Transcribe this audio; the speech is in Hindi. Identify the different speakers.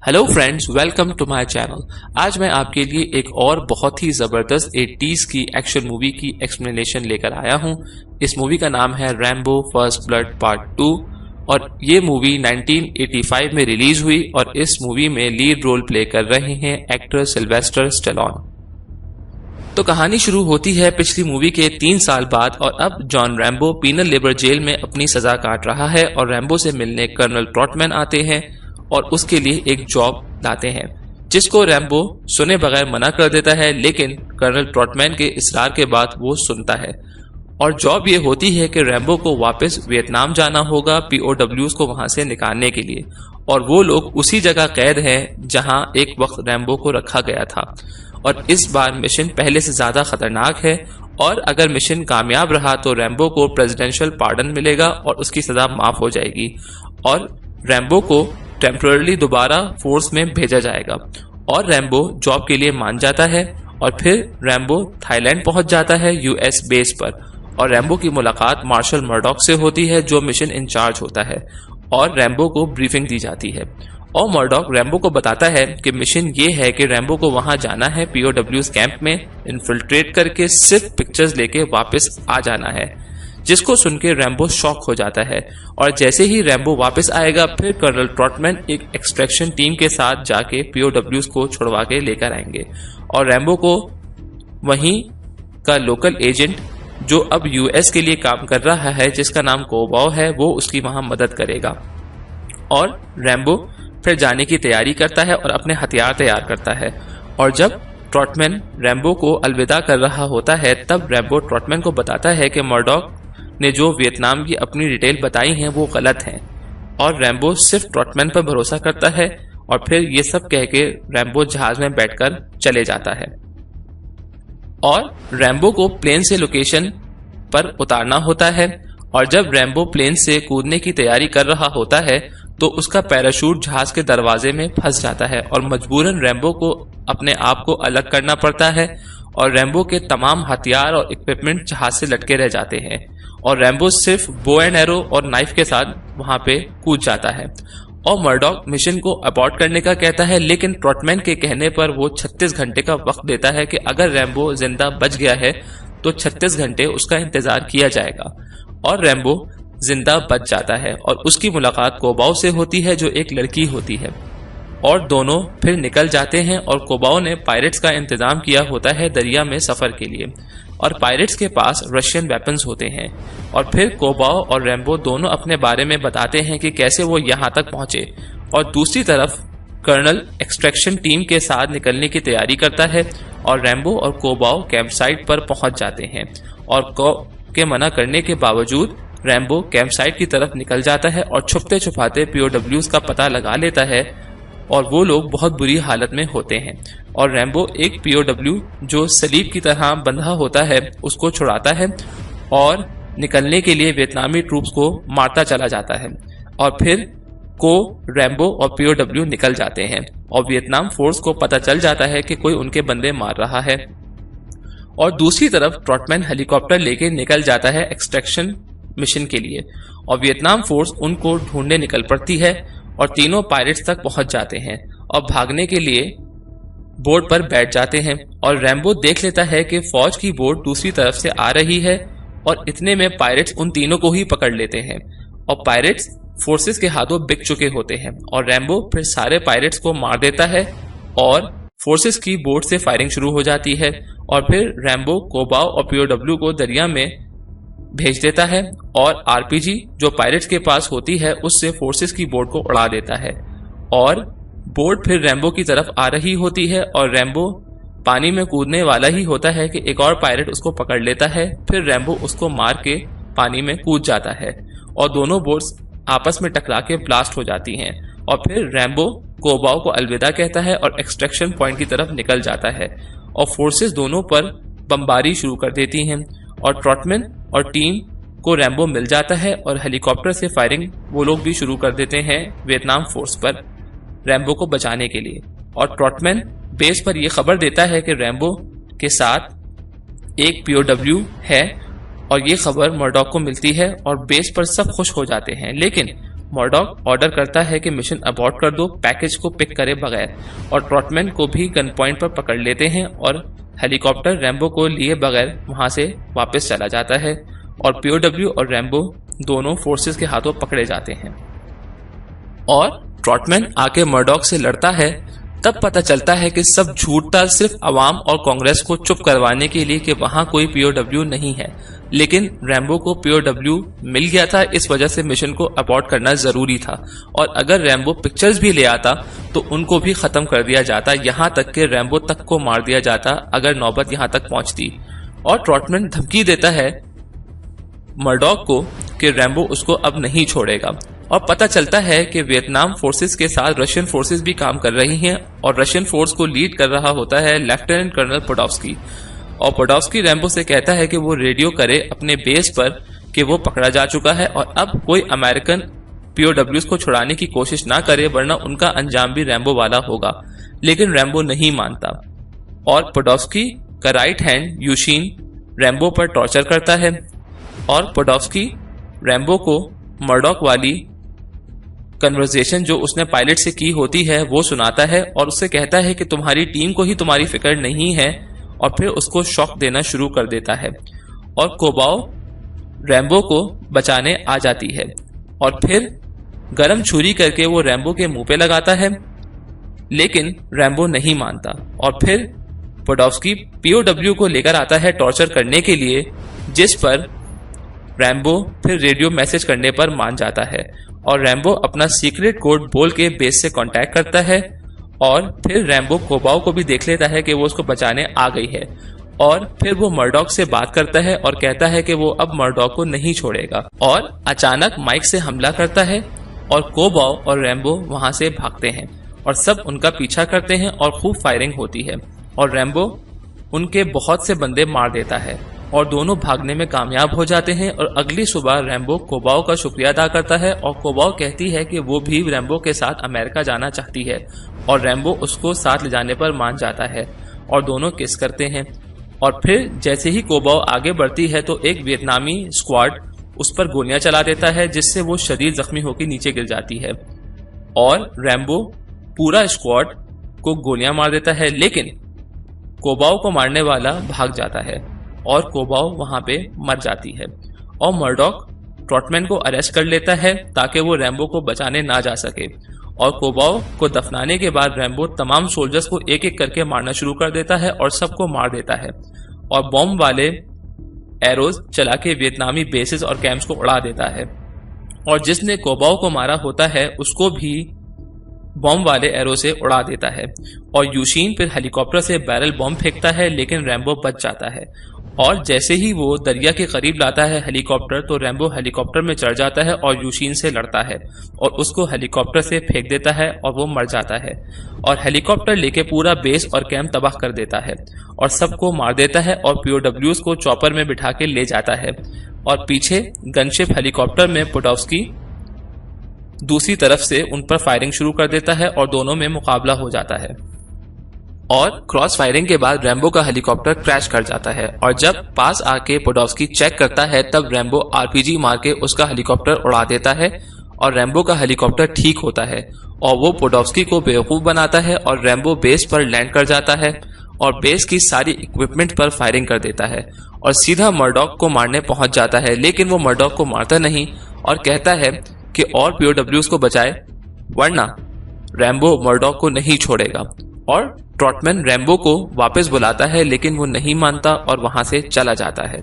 Speaker 1: Hello friends, welcome to my channel. आज मैं आपके लिए एक और बहुत ही जबरदस्त 80s की एक्शन मूवी की एक्सप्लेनेशन लेकर आया हूं। इस मूवी का नाम है रैम्बो फर्स्ट ब्लड पार्ट 2 और ये मूवी 1985 में रिलीज हुई और इस मूवी में लीड रोल प्ले कर रहे हैं एक्टर सिल्वेस्टर स्टेलोन। तो कहानी शुरू होती है पिछली मूवी के 3 साल बाद और अब John Rambo penal labour jail में अपनी सजा काट रहा है और रैम्बो से मिलने कर्नल ट्रॉटमैन आते हैं और उसके लिए एक जॉब लाते हैं, जिसको रैम्बो सुने बगैर मना कर देता है, लेकिन कर्नल ट्रॉटमैन के इसरार के बाद वो सुनता है। और जॉब ये होती है कि रैम्बो को वापस वियतनाम जाना होगा POWs को वहां से निकालने के लिए, और वो लोग उसी जगह कैद हैं जहां एक वक्त रैम्बो को रखा गया था। और इस बार मिशन पहले से ज्यादा खतरनाक है और अगर मिशन कामयाब रहा तो रैम्बो को प्रेसिडेंशियल पार्डन मिलेगा और उसकी सजा माफ हो जाएगी और रैम्बो को टेम्पररी दोबारा फोर्स में भेजा जाएगा। और रैम्बो जॉब के लिए मान जाता है और फिर रैम्बो थाईलैंड पहुंच जाता है US बेस पर और रैम्बो की मुलाकात मार्शल मर्डॉक से होती है जो मिशन इंचार्ज होता है और रैम्बो को ब्रीफिंग दी जाती है। और मर्डॉक रैम्बो को बताता है कि मिशन ये है कि रैम्बो को वहां जाना है POWs कैंप में इन्फिल्ट्रेट करके सिर्फ पिक्चर्स लेके वापस आ जाना है, जिसको सुनकर रैम्बो शॉक हो जाता है। और जैसे ही रैम्बो वापस आएगा फिर कर्नल ट्रॉटमैन एक एक्सट्रैक्शन टीम के साथ जाके POWs को छुड़वा के लेकर आएंगे और रैम्बो को वहीं का लोकल एजेंट जो अब US के लिए काम कर रहा है जिसका नाम कोबाओ है, वो उसकी वहां मदद करेगा। और रैम्बो फिर जाने की तैयारी करता है और अपने हथियार तैयार करता है। और जब ट्रॉटमैन रैम्बो को अलविदा कर रहा होता है तब रैम्बो ट्रॉटमैन को बताता है कि मर्डॉक ने जो वियतनाम की अपनी डिटेल बताई हैं वो गलत हैं और रैम्बो सिर्फ ट्रॉटमैन पर भरोसा करता है। और फिर ये सब कह के रैम्बो जहाज में बैठकर चले जाता है और रैम्बो को प्लेन से लोकेशन पर उतारना होता है। और जब रैम्बो प्लेन से कूदने की तैयारी कर रहा होता है तो उसका पैराशूट जहाज के दरवाजे में फंस जाता है और मजबूरन रैम्बो को अपने आप को अलग करना पड़ता है और रैम्बो के तमाम हथियार और इक्विपमेंट जहाज से लटके रह जाते हैं और रैम्बो सिर्फ बो एंड एरो और नाइफ के साथ वहां पे कूद जाता है। और मर्डॉक मिशन को अबॉर्ट करने का कहता है, लेकिन ट्रॉटमैन के कहने पर वो 36 घंटे का वक्त देता है कि अगर रैम्बो जिंदा बच गया है तो 36 घंटे उसका इंतजार किया जाएगा। और रैम्बो जिंदा बच जाता है और उसकी मुलाकात कोबाओ से होती है जो एक लड़की होती है और दोनों फिर निकल जाते हैं। और कोबाओ ने पायरेट्स का इंतजाम किया होता है दरिया में सफर के लिए और पायरेट्स के पास रशियन वेपन्स होते हैं। और फिर कोबाओ और रैम्बो दोनों अपने बारे में बताते हैं कि कैसे वो यहाँ तक पहुंचे। और दूसरी तरफ कर्नल एक्सट्रैक्शन टीम के साथ निकलने की तैयारी करता है और रैम्बो और कोबाओ कैंप साइट पर पहुंच जाते हैं और के मना करने के बावजूद रैम्बो कैंप साइट की तरफ निकल जाता है और छुपते छुपाते POWs का पता लगा लेता है और वो लोग बहुत बुरी हालत में होते हैं। और रैम्बो एक POW जो सलीब की तरह बंधा होता है उसको छुड़ाता है और निकलने के लिए वियतनामी ट्रूप्स को मारता चला जाता है। और फिर रैम्बो और POW निकल जाते हैं और वियतनाम फोर्स को पता चल जाता है कि कोई उनके बंदे मार रहा है। और दूसरी तरफ ट्रॉटमैन हेलीकॉप्टर लेके निकल जाता है एक्सट्रैक्शन मिशन के लिए और वियतनाम फोर्स उनको ढूंढने निकल पड़ती है और तीनों पायरेट्स तक पहुंच जाते हैं और भागने के लिए बोट पर बैठ जाते हैं। और रैम्बो देख लेता है कि फौज की बोट दूसरी तरफ से आ रही है और इतने में पायरेट्स उन तीनों को ही पकड़ लेते हैं और पायरेट्स फोर्सेस के हाथों बिक चुके होते हैं। और रैम्बो फिर सारे पायरेट्स को मार देता है और फोर्सेस की बोट से फायरिंग शुरू हो जाती है। और फिर रैम्बो कोबाओ और POW को दरिया में भेज देता है और RPG जो पायरेट्स के पास होती है उससे फोर्सेस की बोट को उड़ा देता है और बोट फिर रैम्बो की तरफ आ रही होती है और रैम्बो पानी में कूदने वाला ही होता है कि एक और पायरेट उसको पकड़ लेता है। फिर रैम्बो उसको मार के पानी में कूद जाता है और दोनों बोट्स आपस में टकरा के ब्लास्ट हो जाती हैं। और फिर रैम्बो कोबाओ को अलविदा कहता है और एक्सट्रैक्शन पॉइंट की तरफ निकल जाता है और फोर्सेस दोनों पर बमबारी शुरू कर देती हैं और ट्रॉटमैन और टीम को रैम्बो मिल जाता है और हेलीकॉप्टर से फायरिंग वो लोग भी शुरू कर देते हैं वियतनाम फोर्स पर रैम्बो को बचाने के लिए। और ट्रॉटमैन बेस पर यह खबर देता है कि रैम्बो के साथ एक POW है और ये खबर मर्डॉक को मिलती है और बेस पर सब खुश हो जाते हैं। लेकिन मर्डॉक ऑर्डर करता है कि मिशन अबॉर्ट कर दो पैकेज को पिक करे बगैर, और ट्रॉटमैन को भी गन पॉइंट पर पकड़ लेते हैं और हेलीकॉप्टर रैम्बो को लिए बगैर वहां से वापस चला जाता है और पीओडब्ल्यू और रैम्बो दोनों फोर्सेस के हाथों पकड़े जाते हैं। और ट्रॉटमैन आके मर्डॉक से लड़ता है। तब पता चलता है कि सब झूठ था, सिर्फ अवाम और कांग्रेस को चुप करवाने के लिए कि वहां कोई पीओडब्ल्यू नहीं है। लेकिन रैम्बो को पीओडब्ल्यू मिल गया था, इस वजह से मिशन को अबॉर्ट करना जरूरी था। और अगर रैम्बो पिक्चर्स भी ले आता तो उनको भी खत्म कर दिया जाता, यहां तक कि रैम्बो तक को मार दिया जाता अगर नौबत यहां तक पहुंचती। और ट्रॉटमैन धमकी देता है मर्डॉक को कि रैम्बो उसको अब नहीं छोड़ेगा। और पता चलता है कि वियतनाम फोर्सेस के साथ रशियन फोर्सेस भी काम कर रही हैं और रशियन फोर्स को लीड कर रहा होता है लेफ्टिनेंट कर्नल पोडोव्स्की। और पोडोव्स्की रैम्बो से कहता है कि वो रेडियो करे अपने बेस पर कि वो पकड़ा जा चुका है और अब कोई अमेरिकन पीओडब्ल्यूज को छुड़ाने की कोशिश ना करे, वरना उनका अंजाम भी रैम्बो वाला होगा। लेकिन रैम्बो नहीं मानता और पोडोव्स्की का राइट हैंड यूशिन रैम्बो पर टॉर्चर करता है और पोडोव्स्की रैम्बो को मर्डॉक वाली कन्वर्सेशन जो उसने पायलट से की होती है वो सुनाता है और उससे कहता है कि तुम्हारी टीम को ही तुम्हारी फिक्र नहीं है, और फिर उसको शॉक देना शुरू कर देता है। और कोबाओ रैम्बो को बचाने आ जाती है और फिर गरम छुरी करके वो रैम्बो के मुंह पे लगाता है, लेकिन रैम्बो नहीं मानता। और फिर पोडोव्स्की पीओडब्ल्यू को लेकर आता है टॉर्चर करने के लिए, जिस पर रैम्बो फिर रेडियो मैसेज करने पर मान जाता है और रैम्बो अपना सीक्रेट कोड बोल के बेस से कांटेक्ट करता है। और फिर रैम्बो कोबाओ को भी देख लेता है कि वो उसको बचाने आ गई है और फिर वो मर्डॉक से बात करता है और कहता है कि वो अब मर्डॉक को नहीं छोड़ेगा। और अचानक माइक से हमला करता है और कोबाओ और रैम्बो वहां से भागते हैं और सब उनका पीछा करते हैं और खूब फायरिंग होती है और रैम्बो उनके बहुत से बंदे मार देता है और दोनों भागने में कामयाब हो जाते हैं। और अगली सुबह रैम्बो कोबाओ का शुक्रिया अदा करता है और कोबाओ कहती है कि वो भी रैम्बो के साथ अमेरिका जाना चाहती है और रैम्बो उसको साथ ले जाने पर मान जाता है और दोनों किस करते हैं। और फिर जैसे ही कोबाओ आगे बढ़ती है तो एक वियतनामी स्क्वाड उस पर गोलियां चला देता है, जिससे वो शदीद जख्मी होकर नीचे गिर जाती है और रैम्बो पूरा स्क्वाड को गोलियां मार देता है। लेकिन कोबाओ को मारने वाला भाग जाता है और कोबाओ वहां पे मर जाती है और मर्डॉक ट्रॉटमैन को अरेस्ट कर लेता है ताकि वो रैम्बो को बचाने ना जा सके। और कोबाओ को दफनाने के बाद रैम्बो तमाम सोल्जर्स को एक एक करके मारना शुरू कर देता है और सबको मार देता है और बॉम्ब वाले एरोज चला के वियतनामी बेसेस और कैंप्स को उड़ा देता है। और जिसने कोबाओ को मारा होता है उसको भी बॉम्ब वाले एरो से उड़ा देता है और यूशिन फिर हेलीकॉप्टर से बैरल बॉम्ब फेंकता है, लेकिन रैम्बो बच जाता है। और जैसे ही वो दरिया के करीब लाता है हेलीकॉप्टर तो रैम्बो हेलीकॉप्टर में चढ़ जाता है और यूशिन से लड़ता है और उसको हेलीकॉप्टर से फेंक देता है और वो मर जाता है और हेलीकॉप्टर लेके पूरा बेस और कैंप तबाह कर देता है और सबको मार देता है और पीओडब्ल्यूज को चॉपर में बिठा के ले जाता है। और पीछे गनशिप हेलीकॉप्टर में पोडोव्स्की दूसरी तरफ से उन पर फायरिंग शुरू कर देता है और दोनों में मुकाबला हो जाता है। और क्रॉस फायरिंग के बाद रैम्बो का हेलीकॉप्टर क्रैश कर जाता है और जब पास आके पोडोव्स्की चेक करता है तब रैम्बो आरपीजी मार के उसका हेलीकॉप्टर उड़ा देता है और रैम्बो का हेलीकॉप्टर ठीक होता है और वो पोडोव्स्की को बेवकूफ बनाता है और रैम्बो बेस पर लैंड कर जाता है और बेस की सारी इक्विपमेंट पर फायरिंग कर देता है और सीधा मर्डॉक को मारने पहुंच जाता है। लेकिन वो मर्डॉक को मारता नहीं और कहता है कि और पीओडब्ल्यूज को बचाए, वरना रैम्बो मर्डॉक को नहीं छोड़ेगा। और ट्रॉटमैन रैम्बो को वापस बुलाता है लेकिन वो नहीं मानता और वहां से चला जाता है।